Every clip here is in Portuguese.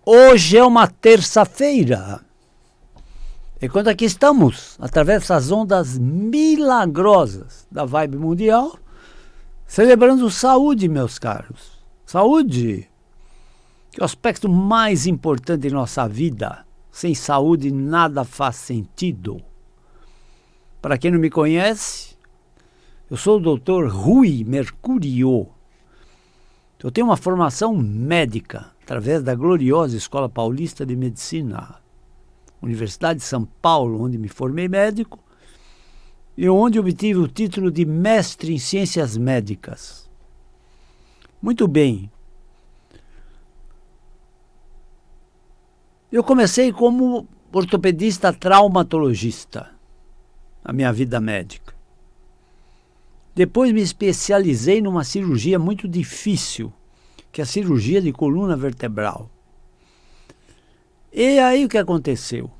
Hoje é uma terça-feira. Enquanto aqui estamos, através dessas ondas milagrosas da vibe mundial, celebrando saúde, meus caros. Saúde, que é o aspecto mais importante de nossa vida. Sem saúde, nada faz sentido. Para quem não me conhece, eu sou o Dr. Rui Mercurio. Eu tenho uma formação médica através da gloriosa Escola Paulista de Medicina, Universidade de São Paulo, onde me formei médico e onde obtive o título de mestre em ciências médicas. Muito bem. Eu comecei como ortopedista traumatologista, a minha vida médica. Depois me especializei numa cirurgia muito difícil, que é a cirurgia de coluna vertebral. E aí o que aconteceu?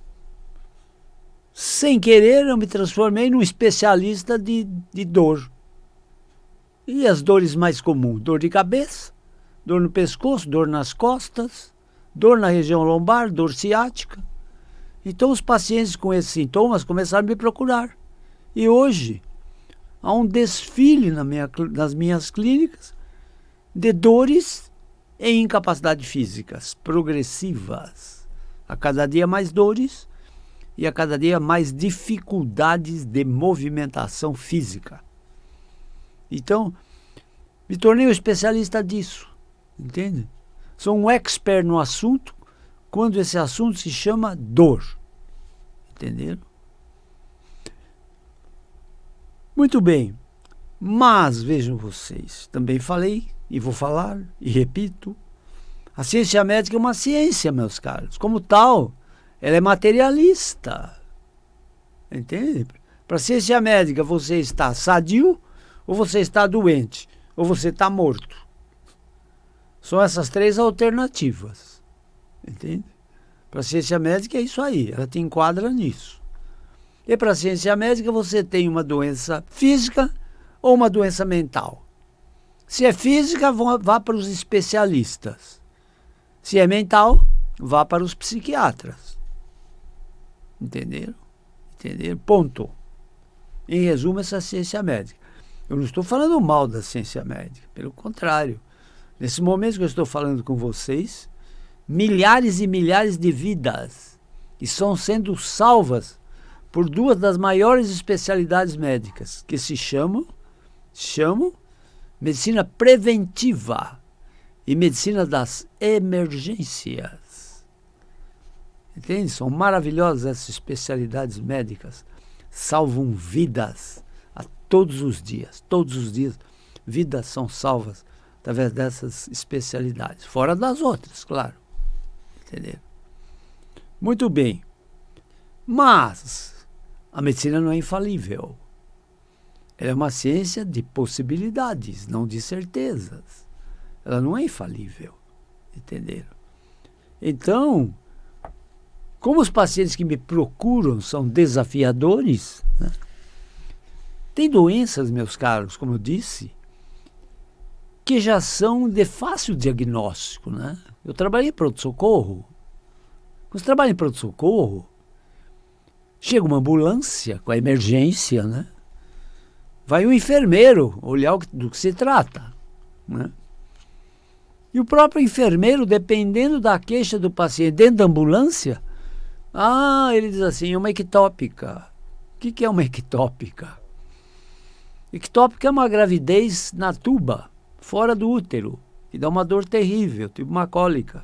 Sem querer eu me transformei num especialista de dor. E as dores mais comuns? Dor de cabeça, dor no pescoço, dor nas costas, dor na região lombar, dor ciática. Então os pacientes com esses sintomas começaram a me procurar. E hoje há um desfile nas minhas clínicas de dores e incapacidades físicas progressivas. A cada dia mais dores e a cada dia mais dificuldades de movimentação física. Então, me tornei um especialista disso, entende? Sou um expert no assunto quando esse assunto se chama dor, entenderam? Muito bem, mas vejam vocês, também falei e vou falar e repito, a ciência médica é uma ciência, meus caros. Como tal, ela é materialista, entende? Para a ciência médica você está sadio ou você está doente ou você está morto. São essas três alternativas, entende? Para a ciência médica é isso aí, ela te enquadra nisso. E para a ciência médica você tem uma doença física ou uma doença mental. Se é física, vá para os especialistas. Se é mental, vá para os psiquiatras. Entenderam? Entenderam? Ponto. Em resumo, essa é a ciência médica. Eu não estou falando mal da ciência médica, pelo contrário. Nesse momento que eu estou falando com vocês, milhares e milhares de vidas estão sendo salvas por duas das maiores especialidades médicas, que se chamam medicina preventiva e medicina das emergências. Entende? São maravilhosas essas especialidades médicas. Salvam vidas a todos os dias. Todos os dias, vidas são salvas através dessas especialidades. Fora das outras, claro. Entendeu? Muito bem. Mas a medicina não é infalível. Ela é uma ciência de possibilidades, não de certezas. Ela não é infalível. Entenderam? Então, como os pacientes que me procuram são desafiadores, né? Tem doenças, meus caros, como eu disse, que já são de fácil diagnóstico, né? Eu trabalhei em pronto-socorro. Quando você trabalha em pronto-socorro, chega uma ambulância com a emergência, né? Vai um enfermeiro olhar do que se trata, né? E o próprio enfermeiro, dependendo da queixa do paciente dentro da ambulância, ele diz assim, é uma ectópica. O que é uma ectópica? Ectópica é uma gravidez na tuba, fora do útero, que dá uma dor terrível, tipo uma cólica.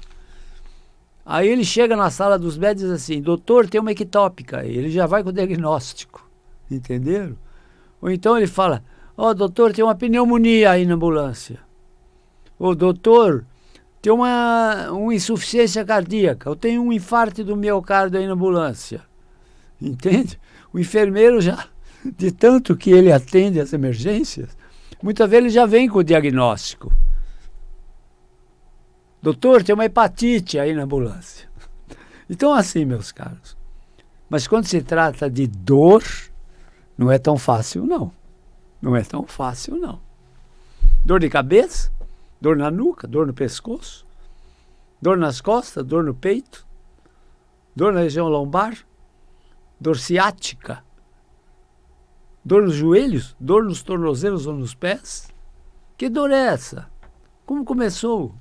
Aí ele chega na sala dos médicos e diz assim, doutor, tem uma ectópica. E ele já vai com o diagnóstico, entenderam? Ou então ele fala, doutor, tem uma pneumonia aí na ambulância. Ô, doutor, tem uma insuficiência cardíaca. Eu tenho um infarto do miocárdio aí na ambulância. Entende? O enfermeiro já, de tanto que ele atende as emergências, muitas vezes ele já vem com o diagnóstico. Doutor, tem uma hepatite aí na ambulância. Então, assim, meus caros. Mas quando se trata de dor, não é tão fácil, não. Não é tão fácil, não. Dor de cabeça, dor na nuca, dor no pescoço. Dor nas costas, dor no peito, dor na região lombar, dor ciática, dor nos joelhos, dor nos tornozelos ou nos pés. Que dor é essa? Como começou?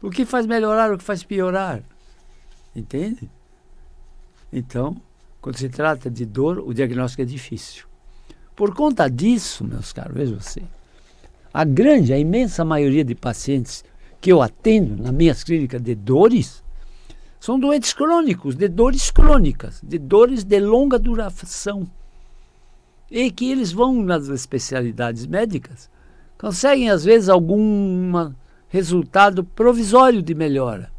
O que faz melhorar, o que faz piorar? Entende? Então, quando se trata de dor, o diagnóstico é difícil. Por conta disso, meus caros, veja você, a imensa maioria de pacientes que eu atendo nas minhas clínicas de dores são doentes crônicos, de dores crônicas, de dores de longa duração. E que eles vão nas especialidades médicas, conseguem às vezes algum resultado provisório de melhora.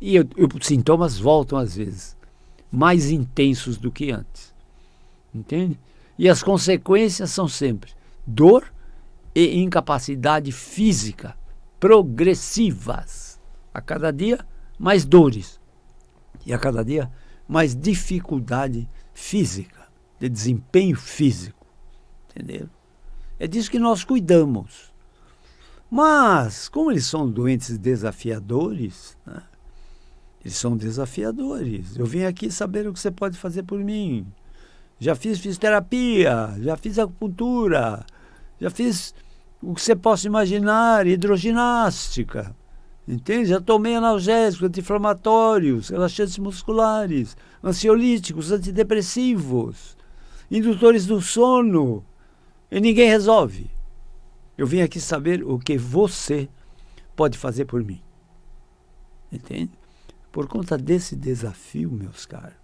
E os sintomas voltam às vezes, mais intensos do que antes. Entende? E as consequências são sempre dor e incapacidade física progressivas. A cada dia, mais dores. E a cada dia, mais dificuldade física, de desempenho físico. Entendeu? É disso que nós cuidamos. Mas, como eles são doentes desafiadores, né? Eles são desafiadores. Eu vim aqui saber o que você pode fazer por mim. Já fiz fisioterapia, já fiz acupuntura, já fiz o que você possa imaginar, hidroginástica. Entende? Já tomei analgésicos, anti-inflamatórios, relaxantes musculares, ansiolíticos, antidepressivos, indutores do sono. E ninguém resolve. Eu vim aqui saber o que você pode fazer por mim. Entende? Por conta desse desafio, meus caros,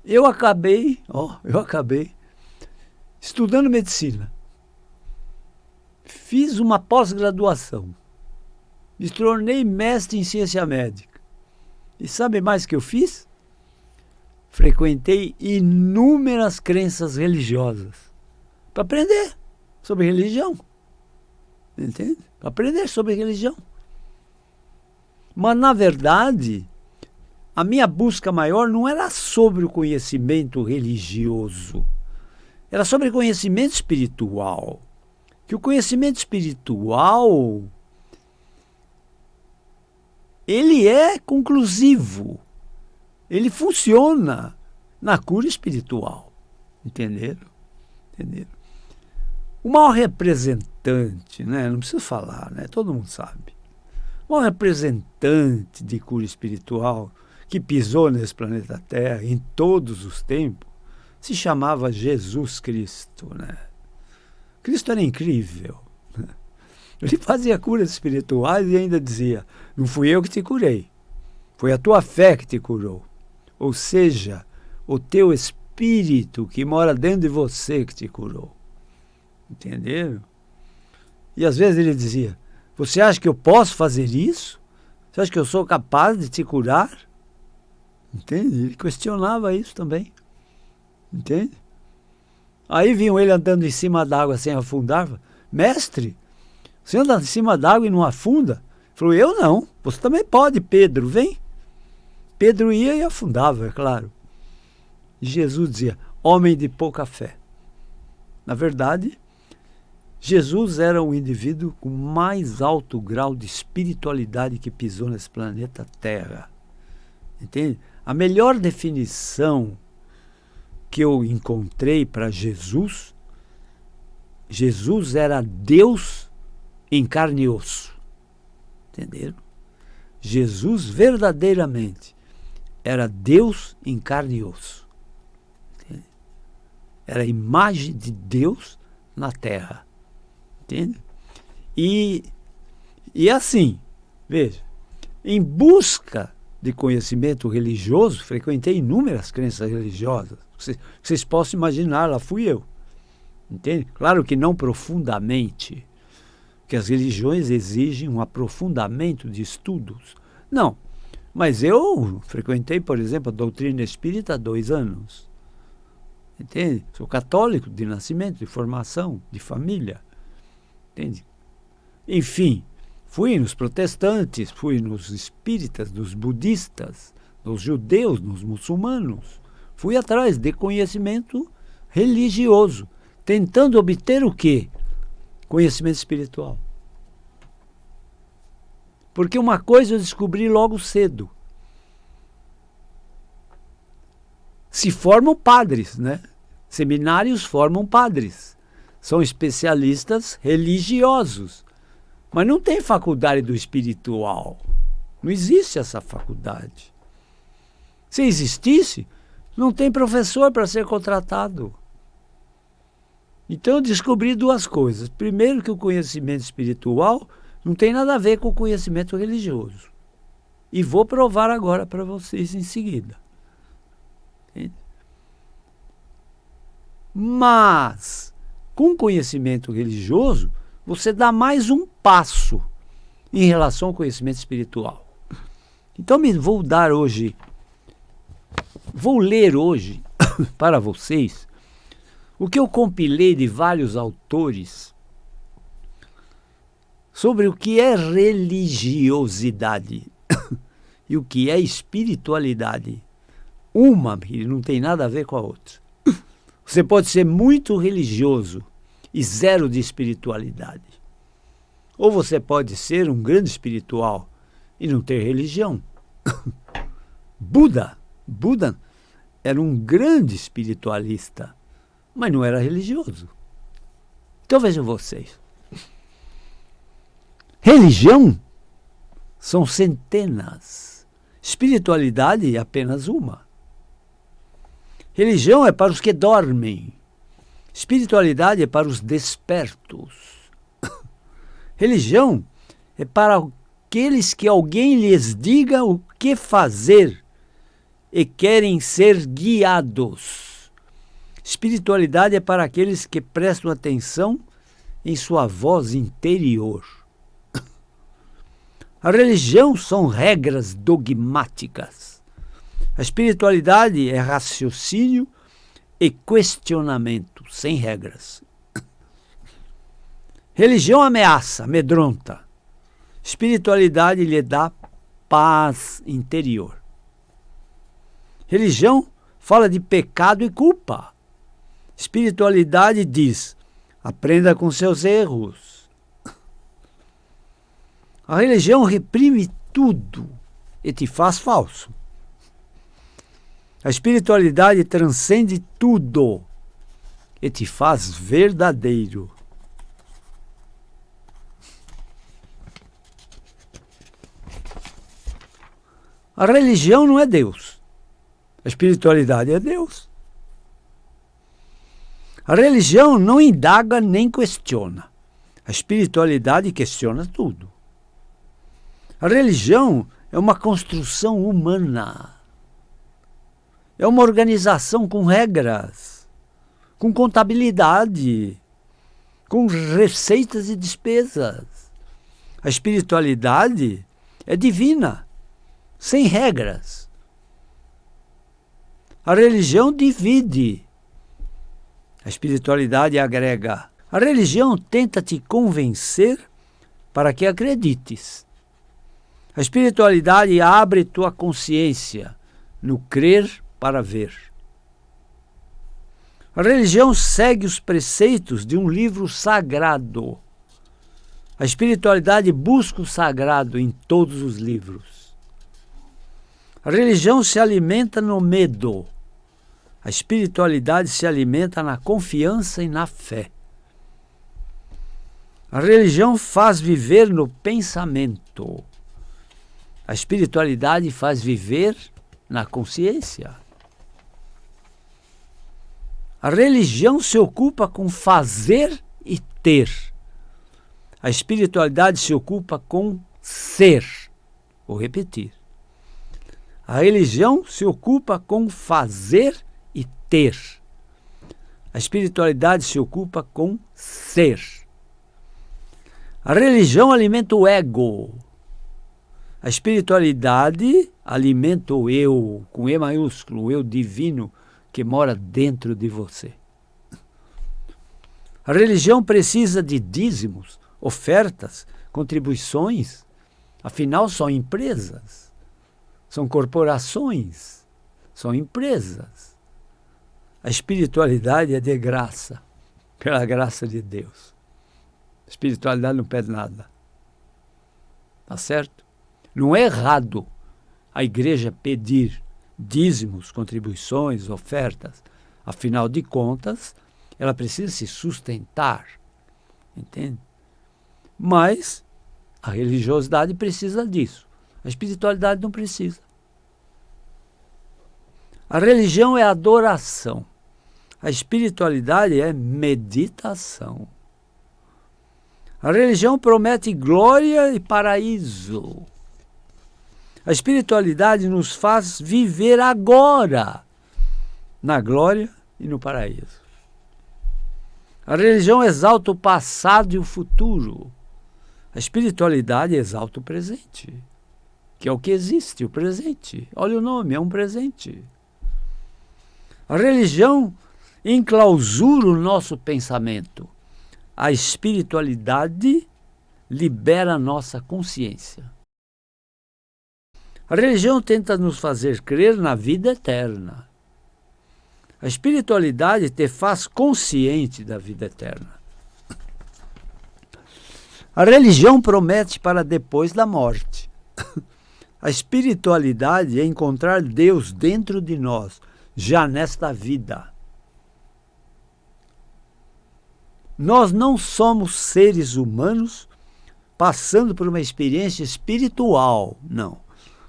eu acabei estudando medicina. Fiz uma pós-graduação. Me tornei mestre em ciência médica. E sabe mais o que eu fiz? Frequentei inúmeras crenças religiosas para aprender sobre religião. Entende? Para aprender sobre religião. Mas, na verdade, a minha busca maior não era sobre o conhecimento religioso. Era sobre conhecimento espiritual. Que o conhecimento espiritual, ele é conclusivo. Ele funciona na cura espiritual. Entenderam? Entenderam? O maior representante, né? Não preciso falar, né? Todo mundo sabe. O maior representante de cura espiritual que pisou nesse planeta Terra em todos os tempos se chamava Jesus Cristo, né? Cristo era incrível. Né? Ele fazia curas espirituais e ainda dizia: não fui eu que te curei, foi a tua fé que te curou. Ou seja, o teu espírito que mora dentro de você que te curou. Entenderam? E às vezes ele dizia: você acha que eu posso fazer isso? Você acha que eu sou capaz de te curar? Entende? Ele questionava isso também. Entende? Aí vinham ele andando em cima d'água sem afundar. Mestre, você anda em cima d'água e não afunda? Ele falou: eu não. Você também pode, Pedro, vem. Pedro ia e afundava, é claro. E Jesus dizia: homem de pouca fé. Na verdade, Jesus era um indivíduo com mais alto grau de espiritualidade que pisou nesse planeta Terra. Entende? A melhor definição que eu encontrei para Jesus, Jesus era Deus em carne e osso. Entenderam? Jesus verdadeiramente era Deus em carne e osso. Entende? Era a imagem de Deus na Terra. Entende? E assim, veja, em busca de conhecimento religioso, frequentei inúmeras crenças religiosas. Vocês possam imaginar, lá fui eu. Entende? Claro que não profundamente, porque as religiões exigem um aprofundamento de estudos. Não, mas eu frequentei, por exemplo, a doutrina espírita há 2 anos. Entende? Sou católico de nascimento, de formação, de família. Entende? Enfim, fui nos protestantes, fui nos espíritas, nos budistas, nos judeus, nos muçulmanos. Fui atrás de conhecimento religioso, tentando obter o quê? Conhecimento espiritual. Porque uma coisa eu descobri logo cedo. Se formam padres, né? Seminários formam padres. São especialistas religiosos. Mas não tem faculdade do espiritual. Não existe essa faculdade. Se existisse, não tem professor para ser contratado. Então eu descobri duas coisas. Primeiro, que o conhecimento espiritual não tem nada a ver com o conhecimento religioso. E vou provar agora para vocês em seguida. Mas, com conhecimento religioso, você dá mais um passo em relação ao conhecimento espiritual. Então, vou ler hoje para vocês o que eu compilei de vários autores sobre o que é religiosidade e o que é espiritualidade. Uma que não tem nada a ver com a outra. Você pode ser muito religioso e zero de espiritualidade. Ou você pode ser um grande espiritual e não ter religião. Buda era um grande espiritualista, mas não era religioso. Então vejam vocês. Religião são centenas. Espiritualidade é apenas uma. Religião é para os que dormem. Espiritualidade é para os despertos. Religião é para aqueles que alguém lhes diga o que fazer e querem ser guiados. Espiritualidade é para aqueles que prestam atenção em sua voz interior. A religião são regras dogmáticas. A espiritualidade é raciocínio e questionamento, sem regras. Religião ameaça, amedronta. Espiritualidade lhe dá paz interior. Religião fala de pecado e culpa. Espiritualidade diz: aprenda com seus erros. A religião reprime tudo e te faz falso. A espiritualidade transcende tudo e te faz verdadeiro. A religião não é Deus. A espiritualidade é Deus. A religião não indaga nem questiona. A espiritualidade questiona tudo. A religião é uma construção humana. É uma organização com regras, com contabilidade, com receitas e despesas. A espiritualidade é divina, sem regras. A religião divide. A espiritualidade agrega. A religião tenta te convencer para que acredites. A espiritualidade abre tua consciência no crer para ver. A religião segue os preceitos de um livro sagrado. A espiritualidade busca o sagrado em todos os livros. A religião se alimenta no medo. A espiritualidade se alimenta na confiança e na fé. A religião faz viver no pensamento. A espiritualidade faz viver na consciência. A religião se ocupa com fazer e ter. A espiritualidade se ocupa com ser. Vou repetir. A religião se ocupa com fazer e ter. A espiritualidade se ocupa com ser. A religião alimenta o ego. A espiritualidade alimenta o eu, com E maiúsculo, o eu divino que mora dentro de você. A religião precisa de dízimos, ofertas, contribuições. Afinal, são empresas, são corporações, são empresas. A espiritualidade é de graça, pela graça de Deus. A espiritualidade não pede nada. Tá certo? Não é errado a igreja pedir dízimos, contribuições, ofertas. Afinal de contas, ela precisa se sustentar, entende? Mas a religiosidade precisa disso. A espiritualidade não precisa. A religião é adoração. A espiritualidade é meditação. A religião promete glória e paraíso. A espiritualidade nos faz viver agora, na glória e no paraíso. A religião exalta o passado e o futuro. A espiritualidade exalta o presente, que é o que existe, o presente. Olha o nome, é um presente. A religião enclausura o nosso pensamento. A espiritualidade libera a nossa consciência. A religião tenta nos fazer crer na vida eterna. A espiritualidade te faz consciente da vida eterna. A religião promete para depois da morte. A espiritualidade é encontrar Deus dentro de nós, já nesta vida. Nós não somos seres humanos passando por uma experiência espiritual, não.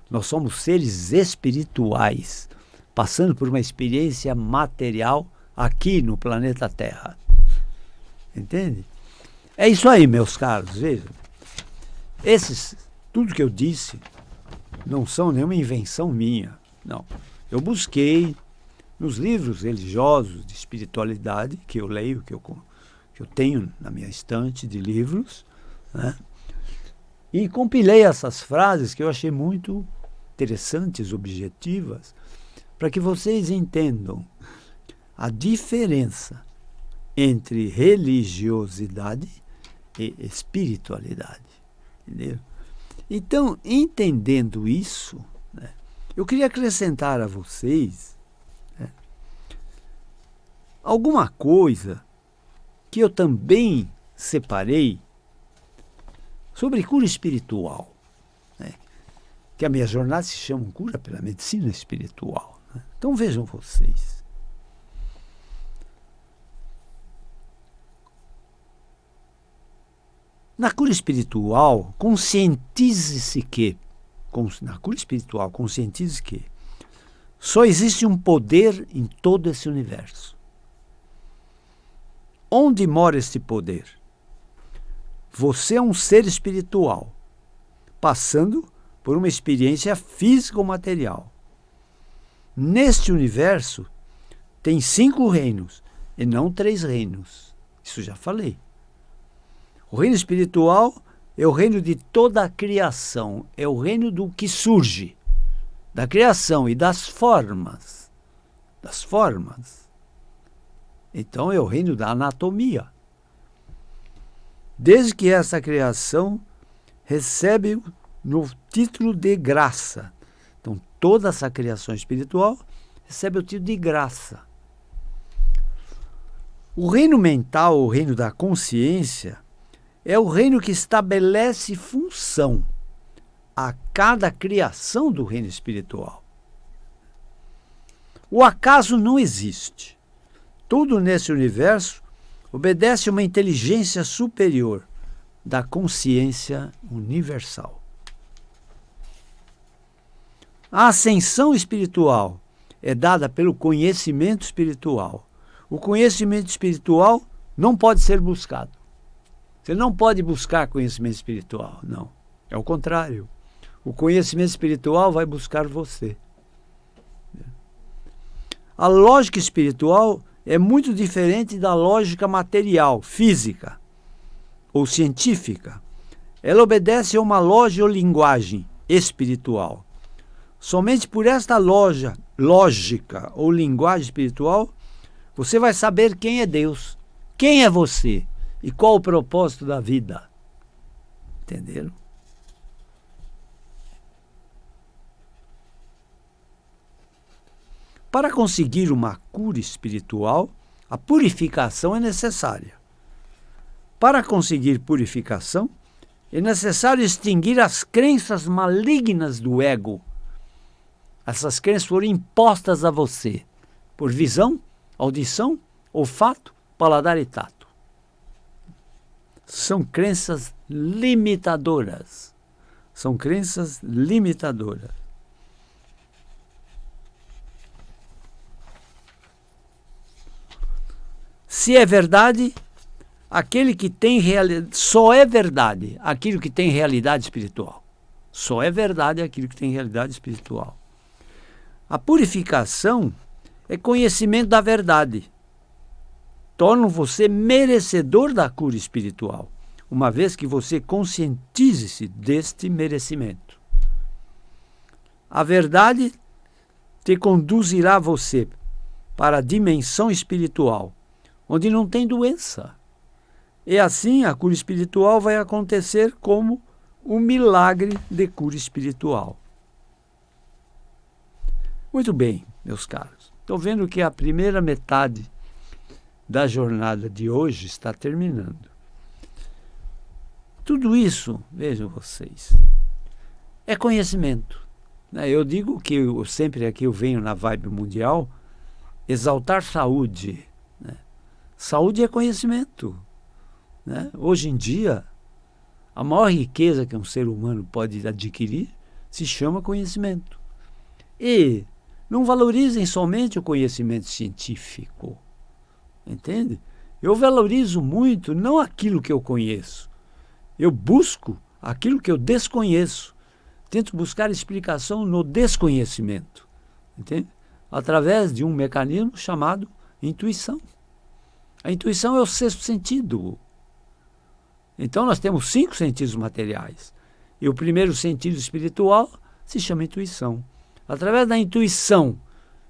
Nós somos seres espirituais, passando por uma experiência material aqui no planeta Terra. Entende? É isso aí, meus caros, vejam. Tudo que eu disse, não são nenhuma invenção minha, não. Eu busquei nos livros religiosos de espiritualidade, que eu leio, que eu tenho na minha estante de livros, né? E compilei essas frases que eu achei muito interessantes, objetivas, para que vocês entendam a diferença entre religiosidade e espiritualidade. Entendeu? Então, entendendo isso, né, eu queria acrescentar a vocês, né, alguma coisa que eu também separei sobre cura espiritual, né, que a minha jornada se chama Cura pela Medicina Espiritual. Né? Então vejam vocês. Na cura espiritual, conscientize-se que só existe um poder em todo esse universo. Onde mora esse poder? Você é um ser espiritual, passando por uma experiência física ou material. Neste universo, tem 5 reinos, e não 3 reinos. Isso já falei. O reino espiritual é o reino de toda a criação, é o reino do que surge, da criação e das formas. Então é o reino da anatomia. Desde que essa criação recebe no título de graça. Então toda essa criação espiritual recebe o título de graça. O reino mental, o reino da consciência, é o reino que estabelece função a cada criação do reino espiritual. O acaso não existe. Tudo nesse universo obedece a uma inteligência superior da consciência universal. A ascensão espiritual é dada pelo conhecimento espiritual. O conhecimento espiritual não pode ser buscado. Você não pode buscar conhecimento espiritual, não. É o contrário. O conhecimento espiritual vai buscar você. A lógica espiritual é muito diferente da lógica material, física ou científica. Ela obedece a uma lógica ou linguagem espiritual. Somente por esta lógica ou linguagem espiritual, você vai saber quem é Deus, quem é você e qual o propósito da vida. Entenderam? Para conseguir uma cura espiritual, a purificação é necessária. Para conseguir purificação, É necessário extinguir as crenças malignas do ego. Essas crenças foram impostas a você por visão, audição, olfato, paladar e tato. São crenças limitadoras. São crenças limitadoras. Se é verdade, aquele que tem realidade, só é verdade aquilo que tem realidade espiritual. Só é verdade aquilo que tem realidade espiritual. A purificação é conhecimento da verdade. Torna você merecedor da cura espiritual, uma vez que você conscientize-se deste merecimento. A verdade te conduzirá você para a dimensão espiritual, onde não tem doença. E assim a cura espiritual vai acontecer como um milagre de cura espiritual. Muito bem, meus caros. Estou vendo que a primeira metade da jornada de hoje está terminando. Tudo isso, vejam vocês, é conhecimento. Eu digo que sempre aqui eu venho na vibe mundial exaltar saúde. Saúde é conhecimento. Hoje em dia, a maior riqueza que um ser humano pode adquirir se chama conhecimento. E não valorizem somente o conhecimento científico. Entende? Eu valorizo muito não aquilo que eu conheço. Eu busco aquilo que eu desconheço. Tento buscar explicação no desconhecimento. Entende? Através de um mecanismo chamado intuição. A intuição é o sexto sentido. Então nós temos 5 sentidos materiais. E o primeiro sentido espiritual se chama intuição. Através da intuição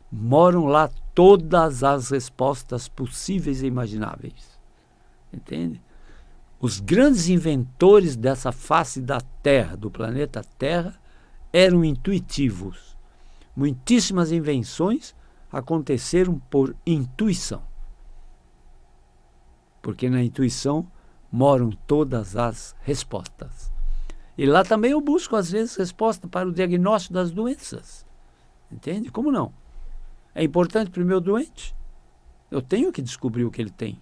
moram lá todas as respostas possíveis e imagináveis. Entende? Os grandes inventores dessa face da Terra, do planeta Terra, eram intuitivos. Muitíssimas invenções aconteceram por intuição. Porque na intuição moram todas as respostas. E lá também eu busco, às vezes, resposta para o diagnóstico das doenças. Entende? Como não? É importante para o meu doente. Eu tenho que descobrir o que ele tem,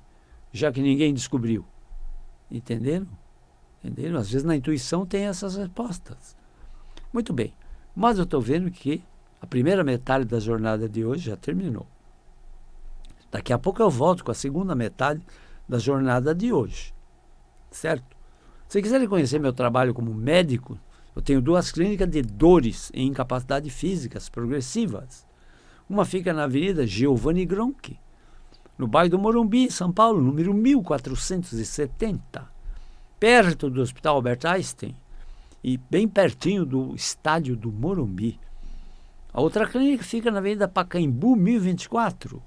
já que ninguém descobriu. Entenderam? Entenderam? Às vezes na intuição tem essas respostas. Muito bem. Mas eu estou vendo que a primeira metade da jornada de hoje já terminou. Daqui a pouco eu volto com a segunda metade da jornada de hoje. Certo? Se quiserem conhecer meu trabalho como médico, eu tenho 2 clínicas de dores e incapacidades físicas progressivas. Uma fica na Avenida Giovanni Gronchi, no bairro do Morumbi, São Paulo, número 1470, perto do Hospital Albert Einstein e bem pertinho do estádio do Morumbi. A outra clínica fica na Avenida Pacaembu, 1024,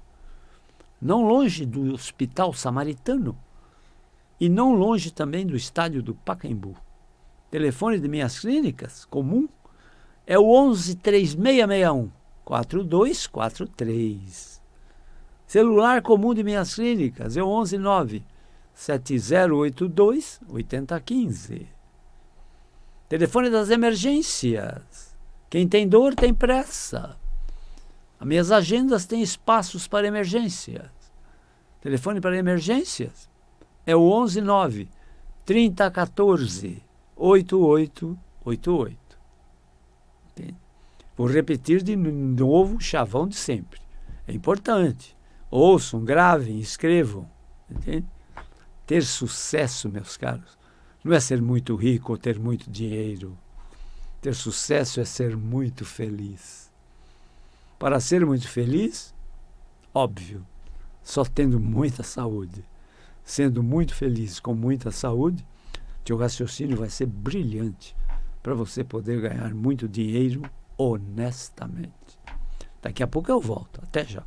não longe do Hospital Samaritano e não longe também do estádio do Pacaembu. Telefone de minhas clínicas, comum, é o 11 3661 4243. Celular comum de minhas clínicas é o 11 9 7082 8015. Telefone das emergências. Quem tem dor tem pressa. As minhas agendas têm espaços para emergências. Telefone para emergências é o 11 9 3014 8888. Entende? Vou repetir de novo o chavão de sempre. É importante. Ouçam, gravem, escrevam. Entende? Ter sucesso, meus caros, não é ser muito rico ou ter muito dinheiro. Ter sucesso é ser muito feliz. Para ser muito feliz, óbvio, só tendo muita saúde. Sendo muito feliz com muita saúde, teu raciocínio vai ser brilhante para você poder ganhar muito dinheiro honestamente. Daqui a pouco eu volto. Até já.